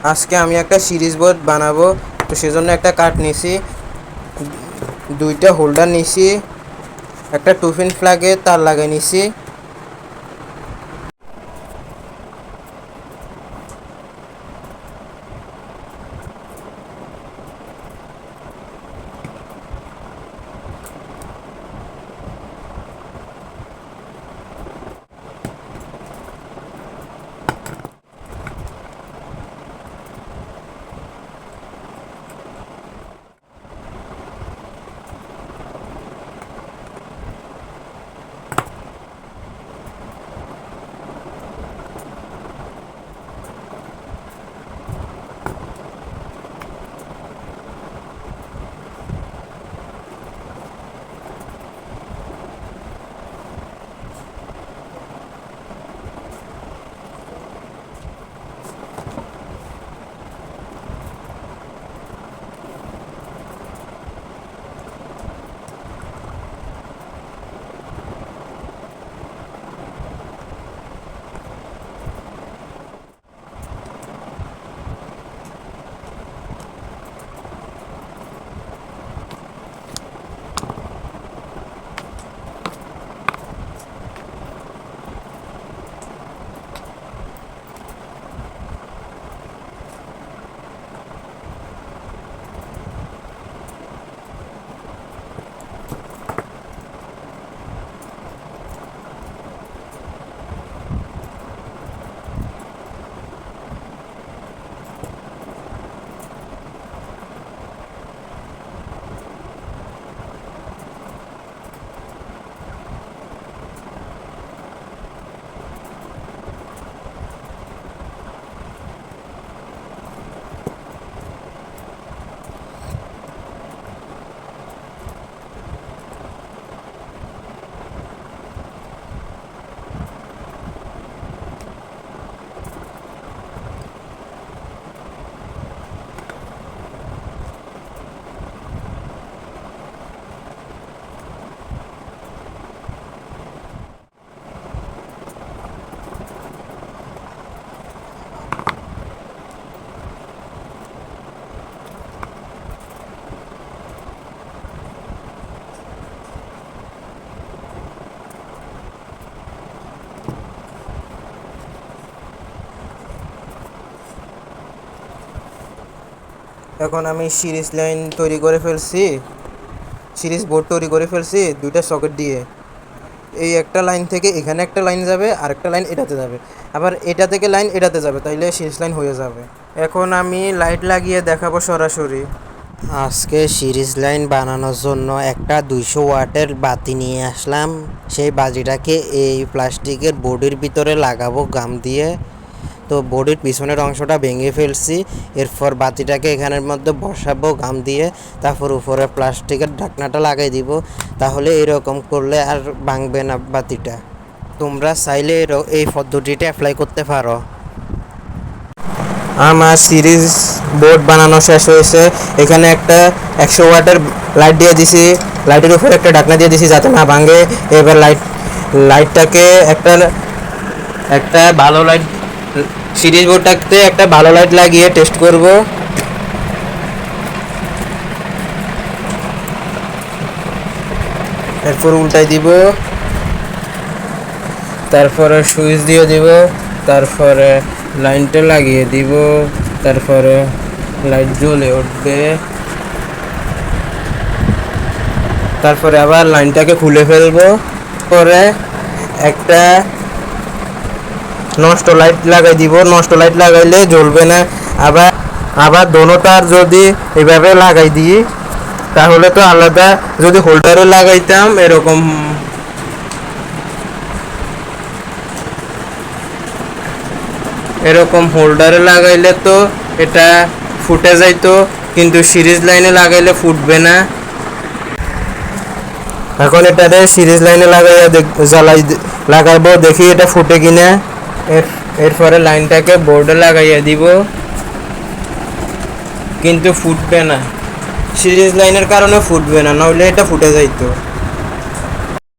আজকে আমি একটা সিরিজ বোর্ড বানাবো, তো সেজন্য একটা কাঠ নিছি, দুইটা হোল্ডার নিছি, একটা 2 পিন প্লাগে তার লাগাই নিছি। এখন আমি সিরিজ লাইন তৈরি করে ফেলছি, সিরিজ বোর্ড তৈরি করে ফেলছি দুইটা সকেট দিয়ে। এই একটা লাইন থেকে এখানে একটা লাইন যাবে, আর একটা লাইন এটাতে যাবে, আবার এটা থেকে লাইন এটাতে যাবে, তাইলে সিরিজ লাইন হয়ে যাবে। এখন আমি লাইট লাগিয়ে দেখাবো সরাসরি। আজকে সিরিজ লাইন বানানোর জন্য একটা 200 ওয়াটের বাতি নিয়ে আসলাম। সেই বাতিটাকে এই প্লাস্টিকের বোর্ডের ভিতরে লাগাবো গাম দিয়ে। তো বোর্ডের পিছনের অংশটা ভেঙে ফেলছি, এরপর বাতিটাকে এখানের মধ্যে বসাবো গাম দিয়ে, তারপর উপরে প্লাস্টিকের ঢাকনাটা লাগাই দিব। তাহলে এরকম করলে আর ভাঙবে না বাতিটা। তোমরা চাইলে এই পদ্ধতিটা অ্যাপ্লাই করতে পারো। আমার সিরিজ বোর্ড বানানো শেষ হয়েছে। এখানে একটা 100 ওয়াটের লাইট দিয়ে দিছি, লাইটের উপরে একটা ঢাকনা দিয়ে দিছি যাতে না ভাঙে। এবার লাইটটাকে একটা ভালো লাইট, সিরিজ বোর্ডটাতে একটা ভালো লাইট লাগিয়ে টেস্ট করব। এরপর উল্টাই দিব, তারপরে সুইচ দিয়ে দিব, তারপরে লাইনটা লাগিয়ে দিব, তারপরে লাইট জ্বলে উঠবে। তারপরে আবার লাইনটাকে খুলে ফেলবো, পরে একটা নষ্ট লাইট লাগাই দিব। নষ্ট লাইট লাগাইলে জ্বলবে না। আবার দোনোটার যদি এভাবে লাগাই দিই তাহলে তো আলাদা, যদি হোল্ডারে লাগাইতাম এরকম হোল্ডারে লাগাইলে তো এটা ফুটে যাইতো, কিন্তু সিরিজ লাইনে লাগাইলে ফুটবে না। এখন এটাতে সিরিজ লাইনে লাগাইবো, দেখি এটা ফুটে কিনা। এরপরে লাইনটাকে বোর্ডে লাগাইয়া দিব, কিন্তু ফুটবে না। সিরিজ লাইনের কারণে ফুটবে না, নইলে এটা ফুটে যাইতো।